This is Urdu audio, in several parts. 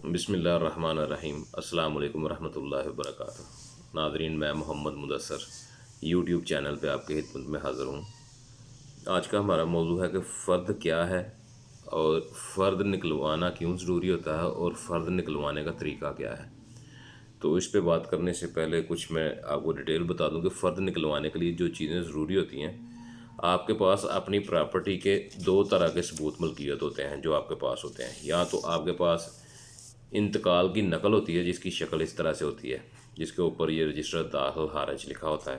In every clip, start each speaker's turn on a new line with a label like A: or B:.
A: بسم اللہ الرحمن الرحیم۔ السلام علیکم ورحمۃ اللہ وبرکاتہ۔ ناظرین، میں محمد مدثر یوٹیوب چینل پہ آپ کے خدمت میں حاضر ہوں۔ آج کا ہمارا موضوع ہے کہ فرد کیا ہے اور فرد نکلوانا کیوں ضروری ہوتا ہے اور فرد نکلوانے کا طریقہ کیا ہے۔ تو اس پہ بات کرنے سے پہلے کچھ میں آپ کو ڈیٹیل بتا دوں کہ فرد نکلوانے کے لیے جو چیزیں ضروری ہوتی ہیں، آپ کے پاس اپنی پراپرٹی کے دو طرح کے ثبوت ملکیت ہوتے ہیں جو آپ کے پاس ہوتے ہیں۔ یا تو آپ کے پاس انتقال کی نقل ہوتی ہے جس کی شکل اس طرح سے ہوتی ہے، جس کے اوپر یہ رجسٹر داخل خارج لکھا ہوتا ہے،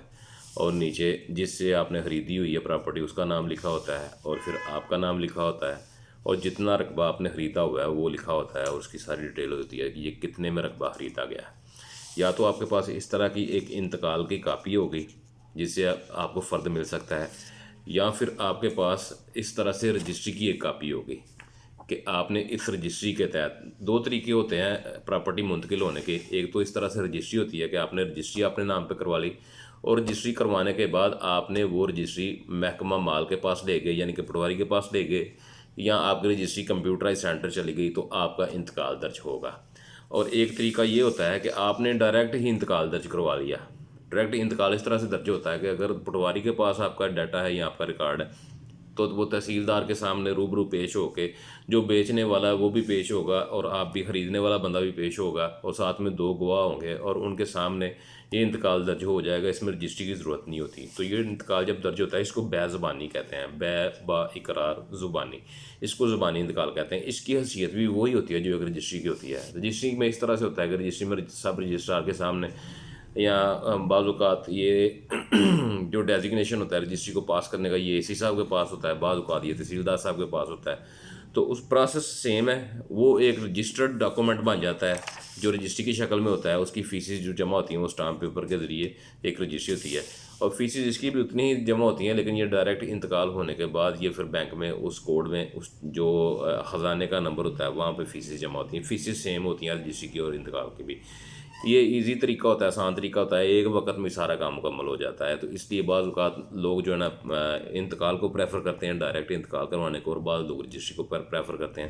A: اور نیچے جس سے آپ نے خریدی ہوئی ہے پراپرٹی اس کا نام لکھا ہوتا ہے، اور پھر آپ کا نام لکھا ہوتا ہے، اور جتنا رقبہ آپ نے خریدا ہوا ہے وہ لکھا ہوتا ہے، اور اس کی ساری ڈیٹیل ہوتی ہے کہ یہ کتنے میں رقبہ خریدا گیا ہے۔ یا تو آپ کے پاس اس طرح کی ایک انتقال کی کاپی ہوگی جس سے آپ کو فرد مل سکتا ہے، یا پھر آپ کے پاس اس طرح سے رجسٹری کی ایک کاپی ہوگی کہ آپ نے اس رجسٹری کے تحت دو طریقے ہوتے ہیں پراپرٹی منتقل ہونے کے۔ ایک تو اس طرح سے رجسٹری ہوتی ہے کہ آپ نے رجسٹری اپنے نام پہ کروا لی، اور رجسٹری کروانے کے بعد آپ نے وہ رجسٹری محکمہ مال کے پاس لے گئے، یعنی کہ پٹواری کے پاس لے گئے، یا آپ کی رجسٹری کمپیوٹرائز سینٹر چلی گئی تو آپ کا انتقال درج ہوگا۔ اور ایک طریقہ یہ ہوتا ہے کہ آپ نے ڈائریکٹ ہی انتقال درج کروا لیا۔ ڈائریکٹ انتقال اس طرح سے درج ہوتا ہے کہ اگر پٹواری کے پاس آپ کا ڈیٹا ہے یا آپ کا ریکارڈ ہے تو وہ تحصیلدار کے سامنے روبرو پیش ہو کے، جو بیچنے والا ہے وہ بھی پیش ہوگا اور آپ بھی خریدنے والا بندہ بھی پیش ہوگا، اور ساتھ میں دو گواہ ہوں گے، اور ان کے سامنے یہ انتقال درج ہو جائے گا۔ اس میں رجسٹری کی ضرورت نہیں ہوتی۔ تو یہ انتقال جب درج ہوتا ہے اس کو بے زبانی کہتے ہیں، بے با اقرار زبانی، اس کو زبانی انتقال کہتے ہیں۔ اس کی حیثیت بھی وہی ہوتی ہے جو ایک رجسٹری کی ہوتی ہے۔ رجسٹری میں اس طرح سے ہوتا ہے کہ رجسٹری میں سب رجسٹرار کے سامنے، یا بعض اوقات یہ جو ڈیزگنیشن ہوتا ہے رجسٹری کو پاس کرنے کا، یہ AC صاحب کے پاس ہوتا ہے، بعض اوقات یہ تحصیلدار صاحب کے پاس ہوتا ہے۔ تو اس پروسیس سیم ہے، وہ ایک رجسٹرڈ ڈاکومنٹ بن جاتا ہے جو رجسٹری کی شکل میں ہوتا ہے۔ اس کی فیسز جو جمع ہوتی ہیں وہ اسٹامپ پیپر کے ذریعے ایک رجسٹری ہوتی ہے، اور فیسز اس کی بھی اتنی ہی جمع ہوتی ہیں، لیکن یہ ڈائریکٹ انتقال ہونے کے بعد یہ پھر بینک میں اس کوڈ میں اس جو خزانے کا نمبر ہوتا ہے وہاں پہ فیسز جمع ہوتی ہیں۔ فیسز سیم ہوتی ہیں رجسٹری کی اور انتقال کی بھی۔ یہ ایزی طریقہ ہوتا ہے، آسان طریقہ ہوتا ہے، ایک وقت میں سارا کام مکمل ہو جاتا ہے۔ تو اس لیے بعض اوقات لوگ جو ہے نا انتقال کو پریفر کرتے ہیں، ڈائریکٹ انتقال کروانے کو، اور بعض لوگ رجسٹری کو پریفر کرتے ہیں۔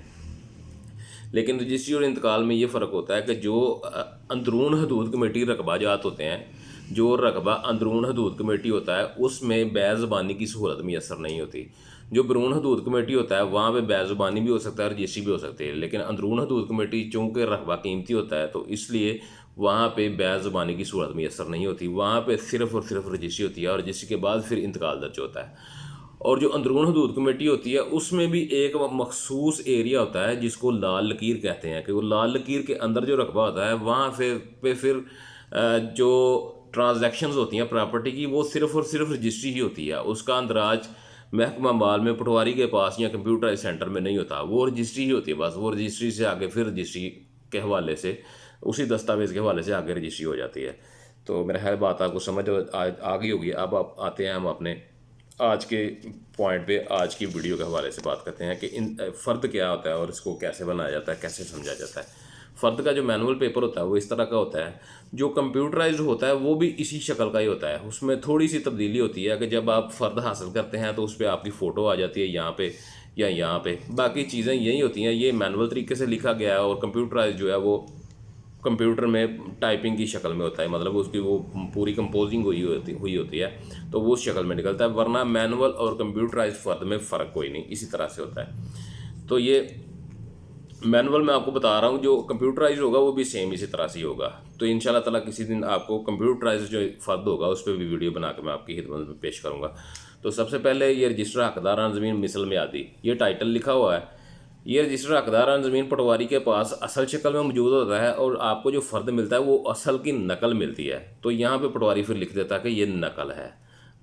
A: لیکن رجسٹری اور انتقال میں یہ فرق ہوتا ہے کہ جو اندرون حدود کمیٹی رقبہ جات ہوتے ہیں، جو رقبہ اندرون حدود کمیٹی ہوتا ہے اس میں بے زبانی کی سہولت میسر نہیں ہوتی۔ جو بیرون حدود کمیٹی ہوتا ہے وہاں پہ بے زبانی بھی ہو سکتا ہے، رجسٹری بھی ہو سکتی ہے، لیکن اندرون حدود کمیٹی چونکہ رقبہ قیمتی ہوتا ہے تو اس لیے وہاں پہ بے زبانی کی صورت میسر نہیں ہوتی۔ وہاں پہ صرف اور صرف رجسٹری ہوتی ہے، اور رجسٹری کے بعد پھر انتقال درج ہوتا ہے۔ اور جو اندرون حدود کمیٹی ہوتی ہے اس میں بھی ایک مخصوص ایریا ہوتا ہے جس کو لال لکیر کہتے ہیں، کہ وہ لال لکیر کے اندر جو رقبہ ہوتا ہے وہاں پھر جو ٹرانزیکشنز ہوتی ہیں پراپرٹی کی وہ صرف اور صرف رجسٹری ہی ہوتی ہے۔ اس کا اندراج محکمہ مال میں پٹواری کے پاس یا کمپیوٹرائز سینٹر میں نہیں ہوتا، وہ رجسٹری ہی ہوتی ہے بس۔ وہ رجسٹری سے آگے پھر رجسٹری کے حوالے سے، اسی دستاویز کے حوالے سے آگے رجسٹری ہو جاتی ہے۔ تو میرا خیال بات آپ کو سمجھ آ گئی ہوگی۔ اب آپ آتے ہیں ہم اپنے آج کے پوائنٹ پہ، آج کی ویڈیو کے حوالے سے بات کرتے ہیں کہ فرد کیا ہوتا ہے اور اس کو کیسے بنایا جاتا ہے، کیسے سمجھا جاتا ہے۔ فرد کا جو مینول پیپر ہوتا ہے وہ اس طرح کا ہوتا ہے، جو کمپیوٹرائزڈ ہوتا ہے وہ بھی اسی شکل کا ہی ہوتا ہے۔ اس میں تھوڑی سی تبدیلی ہوتی ہے کہ جب آپ فرد حاصل کرتے ہیں تو اس پہ آپ کی فوٹو آ جاتی ہے یہاں پہ یا یہاں پہ، باقی چیزیں یہی ہوتی ہیں۔ یہ مینول طریقے سے لکھا گیا ہے، اور کمپیوٹرائز جو ہے وہ کمپیوٹر میں ٹائپنگ کی شکل میں ہوتا ہے، مطلب اس کی وہ پوری کمپوزنگ ہوئی ہوتی ہے تو وہ اس شکل میں نکلتا ہے، ورنہ مینول اور کمپیوٹرائز فرد میں فرق کوئی نہیں، اسی طرح سے ہوتا ہے۔ تو یہ مینول میں آپ کو بتا رہا ہوں، جو کمپیوٹرائز ہوگا وہ بھی سیم اسی طرح سے ہی ہوگا۔ تو ان شاء اللہ تعالیٰ کسی دن آپ کو کمپیوٹرائز جو فرد ہوگا اس پہ بھی ویڈیو بنا کے میں آپ کی خدمت میں پیش کروں گا۔ تو سب سے پہلے یہ رجسٹر حقداران زمین مثل میعادی، یہ ٹائٹل لکھا ہوا ہے۔ یہ رجسٹر حقداران زمین پٹواری کے پاس اصل شکل میں موجود ہوتا ہے، اور آپ کو جو فرد ملتا ہے وہ اصل کی نقل ملتی ہے۔ تو یہاں پہ پٹواری پھر لکھ دیتا ہے کہ یہ نقل ہے،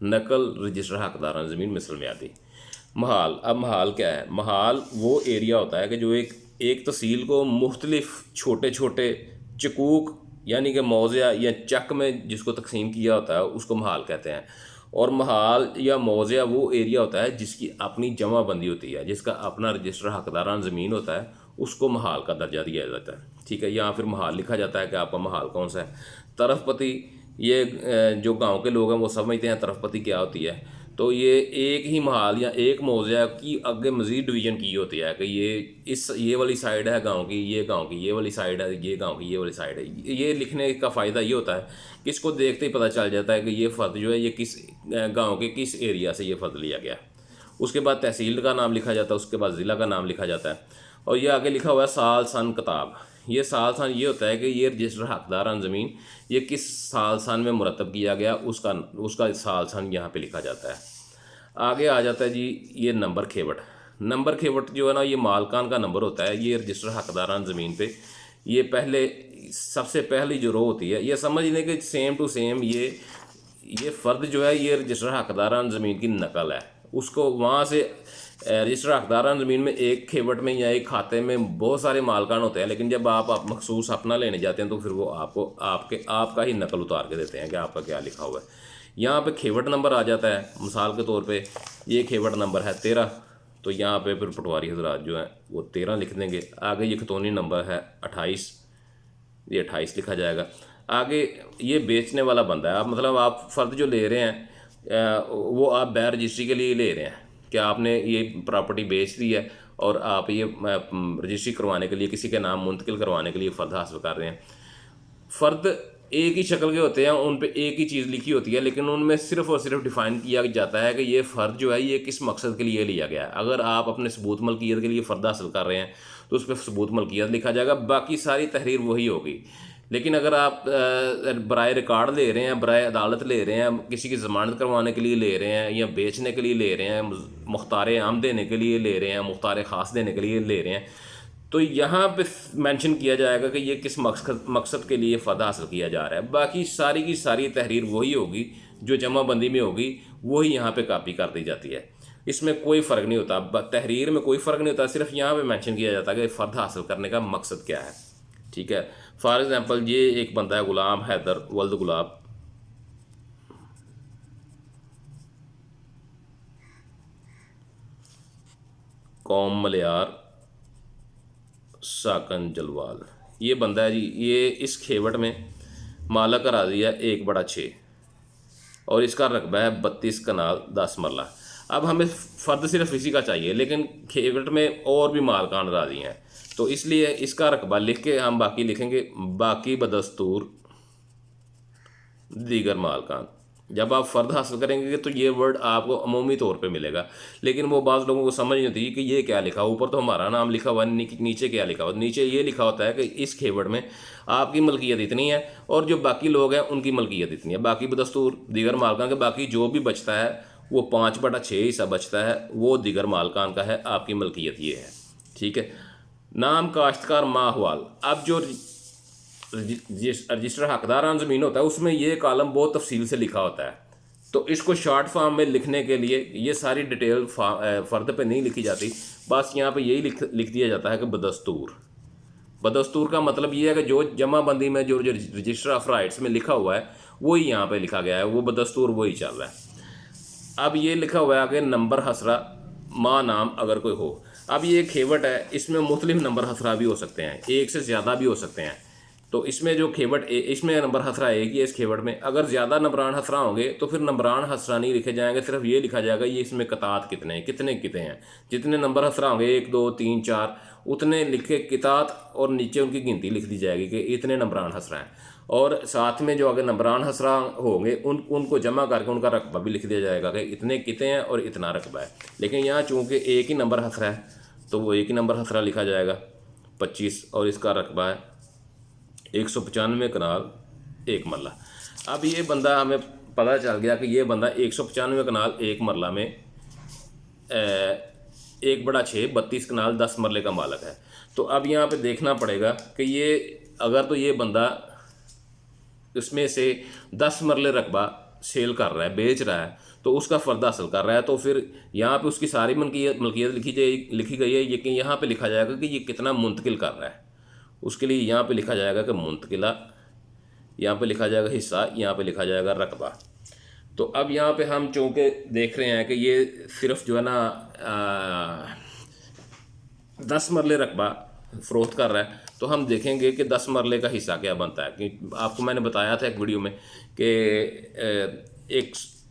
A: نقل رجسٹر حقداران زمین مثل میعادی۔ محال، اب محال کیا ہے؟ محال وہ ایریا ہوتا ہے کہ جو ایک تحصیل کو مختلف چھوٹے چھوٹے چکوک یعنی کہ موضع یا چک میں جس کو تقسیم کیا ہوتا ہے اس کو محال کہتے ہیں۔ اور محال یا موضع وہ ایریا ہوتا ہے جس کی اپنی جمع بندی ہوتی ہے، جس کا اپنا رجسٹر حقداران زمین ہوتا ہے، اس کو محال کا درجہ دیا جاتا ہے۔ ٹھیک ہے، یہاں پھر محال لکھا جاتا ہے کہ آپ کا محال کون سا ہے۔ طرف پتی، یہ جو گاؤں کے لوگ ہیں وہ سمجھتے ہیں طرف پتی کیا ہوتی ہے۔ تو یہ ایک ہی محال یا ایک موضع کی آگے مزید ڈویژن کی ہوتی ہے کہ یہ والی سائڈ ہے گاؤں کی، یہ گاؤں کی، یہ والی سائڈ ہے یہ گاؤں کی، یہ والی سائڈ ہے۔ یہ لکھنے کا فائدہ یہ ہوتا ہے کہ اس کو دیکھتے ہی پتہ چل جاتا ہے کہ یہ فرد جو ہے یہ کس گاؤں کے کس ایریا سے یہ فرد لیا گیا ہے۔ اس کے بعد تحصیل کا نام لکھا جاتا ہے، اس کے بعد ضلع کا نام لکھا جاتا ہے، اور یہ آگے لکھا ہوا ہے سال سن کتاب۔ یہ سال سن یہ ہوتا ہے کہ یہ رجسٹر حقداران زمین یہ کس سال سن میں مرتب کیا گیا، اس کا سال سن یہاں پہ لکھا جاتا ہے۔ آگے آ جاتا ہے جی یہ نمبر کھیوٹ۔ نمبر کھیوٹ جو ہے نا یہ مالکان کا نمبر ہوتا ہے، یہ رجسٹر حقداران زمین پہ یہ پہلے سب سے پہلی جو رو ہوتی ہے، یہ سمجھ لیں کہ سیم ٹو سیم یہ فرد جو ہے یہ رجسٹر حقداران زمین کی نقل ہے۔ اس کو وہاں سے رجسٹر حقداران زمین میں ایک کھیوٹ میں یا ایک کھاتے میں بہت سارے مالکان ہوتے ہیں، لیکن جب آپ مخصوص اپنا لینے جاتے ہیں تو پھر وہ آپ کو آپ کا ہی نقل اتار کے دیتے ہیں کہ آپ کا کیا لکھا ہوا ہے۔ یہاں پہ کھیوٹ نمبر آ جاتا ہے، مثال کے طور پہ یہ کھیوٹ نمبر ہے 13، تو یہاں پہ پھر پٹواری حضرات جو ہیں وہ 13 لکھ دیں گے۔ آگے یہ کھتونی نمبر ہے 28، یہ 28 لکھا جائے گا۔ آگے یہ بیچنے والا بندہ ہے، مطلب آپ فرد جو لے رہے ہیں وہ آپ بیر رجسٹری کے لیے لے رہے ہیں کہ آپ نے یہ پراپرٹی بیچ دی ہے اور آپ یہ رجسٹری کروانے کے لیے کسی کے نام منتقل کروانے کے لیے فرد حاصل کر رہے ہیں۔ فرد ایک ہی شکل کے ہوتے ہیں، ان پہ ایک ہی چیز لکھی ہوتی ہے، لیکن ان میں صرف اور صرف ڈیفائن کیا جاتا ہے کہ یہ فرد جو ہے یہ کس مقصد کے لیے لیا گیا ہے۔ اگر آپ اپنے ثبوت ملکیت کے لیے فرد حاصل کر رہے ہیں تو اس پہ ثبوت ملکیت لکھا جائے گا، باقی ساری تحریر وہی ہوگی۔ لیکن اگر آپ برائے ریکارڈ لے رہے ہیں، برائے عدالت لے رہے ہیں، کسی کی ضمانت کروانے کے لیے لے رہے ہیں، یا بیچنے کے لیے لے رہے ہیں، مختار عام دینے کے لیے لے رہے ہیں، مختار خاص دینے کے لیے لے رہے ہیں، تو یہاں پہ مینشن کیا جائے گا کہ یہ کس مقصد کے لیے فرد حاصل کیا جا رہا ہے۔ باقی ساری کی ساری تحریر وہی ہوگی جو جمع بندی میں ہوگی، وہی یہاں پہ کاپی کر دی جاتی ہے۔ اس میں کوئی فرق نہیں ہوتا، تحریر میں کوئی فرق نہیں ہوتا، صرف یہاں پہ مینشن کیا جاتا ہے کہ فرد حاصل کرنے کا مقصد کیا ہے۔ ٹھیک ہے، فار ایگزامپل یہ ایک بندہ ہے غلام حیدر ولد گلاب، قوم ملیار، ساکن جلوال، یہ بندہ ہے جی، یہ اس کھیوٹ میں مالک اراضی ہے 1/6 اور اس کا رقبہ ہے 32 کنال 10 مرلہ۔ اب ہمیں فرد صرف اسی کا چاہیے، لیکن کھیوٹ میں اور بھی مالکان اراضی ہیں، تو اس لیے اس کا رقبہ لکھ کے ہم باقی لکھیں گے باقی بدستور دیگر مالکان۔ جب آپ فرد حاصل کریں گے تو یہ ورڈ آپ کو عمومی طور پہ ملے گا، لیکن وہ بعض لوگوں کو سمجھ نہیں ہوتی کہ یہ کیا لکھا ہوا، اوپر تو ہمارا نام لکھا ہوا ہے، نیچے کیا لکھا ہوا ہے۔ نیچے یہ لکھا ہوتا ہے کہ اس کھیوٹ میں آپ کی ملکیت اتنی ہے اور جو باقی لوگ ہیں ان کی ملکیت اتنی ہے، باقی بدستور دیگر مالکان کے باقی جو بھی بچتا ہے وہ 5/6 حصہ بچتا ہے، وہ دیگر مالکان کا ہے، آپ کی ملکیت یہ ہے۔ ٹھیک ہے، نام کاشتکار ماحوال۔ اب جو رجسٹر حقداران زمین ہوتا ہے اس میں یہ کالم بہت تفصیل سے لکھا ہوتا ہے، تو اس کو شارٹ فارم میں لکھنے کے لیے یہ ساری ڈیٹیل فرد پہ نہیں لکھی جاتی، بس یہاں پہ یہی لکھ دیا جاتا ہے کہ بدستور۔ بدستور کا مطلب یہ ہے کہ جو جمع بندی میں جو رجسٹر آف رائٹس میں لکھا ہوا ہے وہی یہاں پہ لکھا گیا ہے، وہ بدستور وہی چل رہا ہے۔ اب یہ لکھا ہوا ہے کہ نمبر حسرہ ماں نام اگر کوئی ہو۔ اب یہ کھیوٹ ہے، اس میں مختلف نمبر حسرہ بھی ہو سکتے ہیں، ایک سے زیادہ بھی ہو سکتے ہیں، تو اس میں جو کھیوٹ اس میں نمبر حسرہ ایک ہی ہے۔ اس کھیوٹ میں اگر زیادہ نمبران حسرہ ہوں گے تو پھر نمبران حسرہ نہیں لکھے جائیں گے، صرف یہ لکھا جائے گا یہ اس میں قطعات کتنے ہیں، کتنے ہیں، جتنے نمبر حسرہ ہوں گے 1 2 3 4 اتنے لکھے قطعات، اور نیچے ان کی گنتی لکھ دی جائے گی کہ اتنے نمبران حسرہ ہیں، اور ساتھ میں جو اگر نمبران حسرہ ہوں گے ان کو جمع کر کے ان کا رقبہ بھی لکھ دیا جائے گا کہ اتنے کتنے ہیں اور اتنا رقبہ ہے۔ لیکن یہاں چونکہ ایک ہی نمبر حسرہ ہے تو وہ ایک ہی نمبر حسرہ لکھا جائے گا 25، اور اس کا رقبہ ہے 195 کنال 1 مرلہ۔ اب یہ بندہ ہمیں پتہ چل گیا کہ یہ بندہ 195 کنال 1 مرلہ میں 1/6 32 کنال 10 مرلے کا مالک ہے۔ تو اب یہاں پہ دیکھنا پڑے گا کہ یہ اگر تو یہ بندہ اس میں سے 10 مرلے رقبہ سیل کر رہا ہے، بیچ رہا ہے، تو اس کا فرد حاصل کر رہا ہے، تو پھر یہاں پہ اس کی ساری ملکیت لکھی گئی ہے، لیکن یہاں پہ لکھا جائے گا کہ یہ کتنا منتقل کر رہا ہے۔ اس کے لیے یہاں پہ لکھا جائے گا کہ منتقلہ، یہاں پہ لکھا جائے گا حصہ، یہاں پہ لکھا جائے گا رقبہ۔ تو اب یہاں پہ ہم چونکہ دیکھ رہے ہیں کہ یہ صرف جو ہے نا 10 مرلے رقبہ فروخت کر رہا ہے، تو ہم دیکھیں گے کہ 10 مرلے کا حصہ کیا بنتا ہے۔ کہ آپ کو میں نے بتایا تھا ایک ویڈیو میں کہ ایک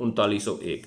A: 3901।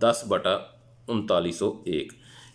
A: 10/3901,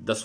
A: 10